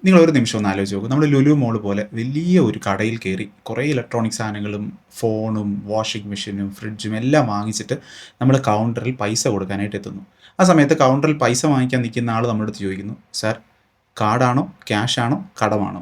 നിങ്ങൾ ഒരു നിമിഷം ഒന്ന് ആലോചിച്ച് നോക്കും. നമ്മൾ ലുലു മോൾ പോലെ വലിയ ഒരു കടയിൽ കയറി കുറേ ഇലക്ട്രോണിക് സാധനങ്ങളും ഫോണും വാഷിംഗ് മെഷീനും ഫ്രിഡ്ജും എല്ലാം വാങ്ങിച്ചിട്ട് നമ്മൾ കൗണ്ടറിൽ പൈസ കൊടുക്കാനായിട്ട് എത്തുന്നു. ആ സമയത്ത് കൗണ്ടറിൽ പൈസ വാങ്ങിക്കാൻ നിൽക്കുന്ന ആൾ നമ്മുടെ അടുത്ത് ചോദിക്കുന്നു, സാർ കാർഡാണോ ക്യാഷ് ആണോ കടമാണോ?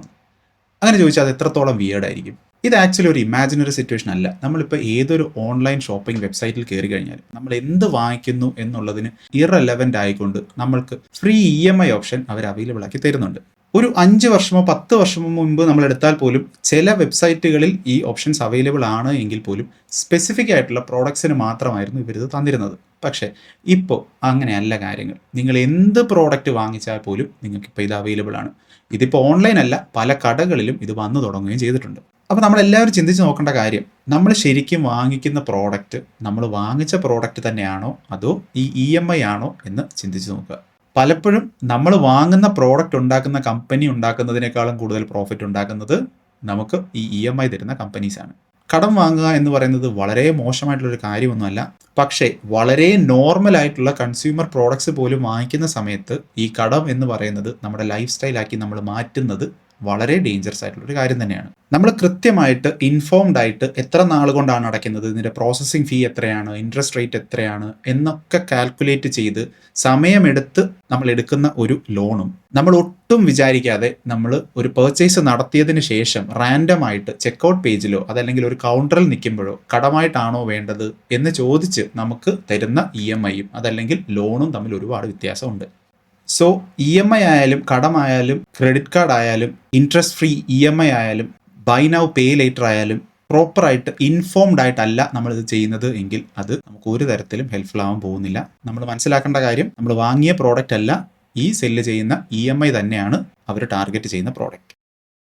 അങ്ങനെ ചോദിച്ചാൽ അത് എത്രത്തോളം വിയേർഡായിരിക്കും. ഇത് ആക്ച്വലി ഒരു ഇമാജിനറി സിറ്റുവേഷൻ അല്ല. നമ്മളിപ്പോൾ ഏതൊരു ഓൺലൈൻ ഷോപ്പിംഗ് വെബ്സൈറ്റിൽ കയറി കഴിഞ്ഞാൽ നമ്മൾ എന്ത് വാങ്ങിക്കുന്നു എന്നുള്ളതിന് ഇറലവൻ്റ് ആയിക്കൊണ്ട് നമ്മൾക്ക് ഫ്രീ EMI ഓപ്ഷൻ അവർ അവൈലബിൾ ആക്കി തരുന്നുണ്ട്. ഒരു 5 വർഷമോ 10 വർഷമോ മുമ്പ് നമ്മൾ എടുത്താൽ പോലും ചില വെബ്സൈറ്റുകളിൽ ഈ ഓപ്ഷൻസ് അവൈലബിൾ ആണ് എങ്കിൽ പോലും സ്പെസിഫിക് ആയിട്ടുള്ള പ്രോഡക്ട്സിന് മാത്രമായിരുന്നു ഇവരിത് തന്നിരുന്നത്. പക്ഷേ ഇപ്പോൾ അങ്ങനെയല്ല കാര്യങ്ങൾ. നിങ്ങൾ എന്ത് പ്രോഡക്റ്റ് വാങ്ങിച്ചാൽ പോലും നിങ്ങൾക്കിപ്പോൾ ഇത് അവൈലബിൾ ആണ്. ഇതിപ്പോൾ ഓൺലൈൻ അല്ല, പല കടകളിലും ഇത് വന്നു തുടങ്ങുകയും ചെയ്തിട്ടുണ്ട്. അപ്പോൾ നമ്മളെല്ലാവരും ചിന്തിച്ച് നോക്കേണ്ട കാര്യം, നമ്മൾ ശരിക്കും വാങ്ങിക്കുന്ന പ്രോഡക്റ്റ് നമ്മൾ വാങ്ങിച്ച പ്രോഡക്റ്റ് തന്നെയാണോ അതോ ഈ EMI ആണോ എന്ന് ചിന്തിച്ച് നോക്കുക. പലപ്പോഴും നമ്മൾ വാങ്ങുന്ന പ്രോഡക്റ്റ് ഉണ്ടാക്കുന്ന കമ്പനി ഉണ്ടാക്കുന്നതിനേക്കാളും കൂടുതൽ പ്രോഫിറ്റ് ഉണ്ടാക്കുന്നത് നമുക്ക് ഈ EMI തരുന്ന കമ്പനീസാണ്. കടം വാങ്ങുക എന്ന് പറയുന്നത് വളരെ മോശമായിട്ടുള്ളൊരു കാര്യമൊന്നുമല്ല. പക്ഷേ വളരെ നോർമൽ ആയിട്ടുള്ള കൺസ്യൂമർ പ്രോഡക്ട്സ് പോലും വാങ്ങിക്കുന്ന സമയത്ത് ഈ കടം എന്ന് പറയുന്നത് നമ്മുടെ ലൈഫ് സ്റ്റൈലാക്കി നമ്മൾ മാറ്റുന്നത് വളരെ ഡേഞ്ചറസ് ആയിട്ടുള്ളൊരു കാര്യം തന്നെയാണ്. നമ്മൾ കൃത്യമായിട്ട് ഇൻഫോംഡ് ആയിട്ട് എത്ര നാൾ കൊണ്ടാണ് അടയ്ക്കുന്നത്, ഇതിൻ്റെ പ്രോസസ്സിംഗ് ഫീ എത്രയാണ്, ഇൻട്രസ്റ്റ് റേറ്റ് എത്രയാണ് എന്നൊക്കെ കാൽക്കുലേറ്റ് ചെയ്ത് സമയമെടുത്ത് നമ്മൾ എടുക്കുന്ന ഒരു ലോണും നമ്മൾ ഒട്ടും വിചാരിക്കാതെ നമ്മൾ ഒരു പർച്ചേസ് നടത്തിയതിന് ശേഷം റാൻഡമായിട്ട് ചെക്കൗട്ട് പേജിലോ അതല്ലെങ്കിൽ ഒരു കൗണ്ടറിൽ നിൽക്കുമ്പോഴോ കടമായിട്ടാണോ വേണ്ടത് എന്ന് ചോദിച്ച് നമുക്ക് തരുന്ന EMIയും അതല്ലെങ്കിൽ ലോണും തമ്മിൽ ഒരുപാട് വ്യത്യാസമുണ്ട്. സോ EMI ആയാലും കടമായാലും ക്രെഡിറ്റ് കാർഡ് ആയാലും ഇൻട്രസ്റ്റ് ഫ്രീ EMI ആയാലും ബൈ നൗ പേ ലേറ്റർ ആയാലും പ്രോപ്പറായിട്ട് ഇൻഫോംഡ് ആയിട്ടല്ല നമ്മളിത് ചെയ്യുന്നത് എങ്കിൽ അത് നമുക്ക് ഒരു തരത്തിലും ഹെൽപ്ഫുൾ ആവാൻ പോകുന്നില്ല. നമ്മൾ മനസ്സിലാക്കേണ്ട കാര്യം, നമ്മൾ വാങ്ങിയ പ്രോഡക്റ്റ് അല്ല ഈ സെല്ല് ചെയ്യുന്ന EMI തന്നെയാണ് അവർ ടാർഗറ്റ് ചെയ്യുന്ന പ്രോഡക്റ്റ്.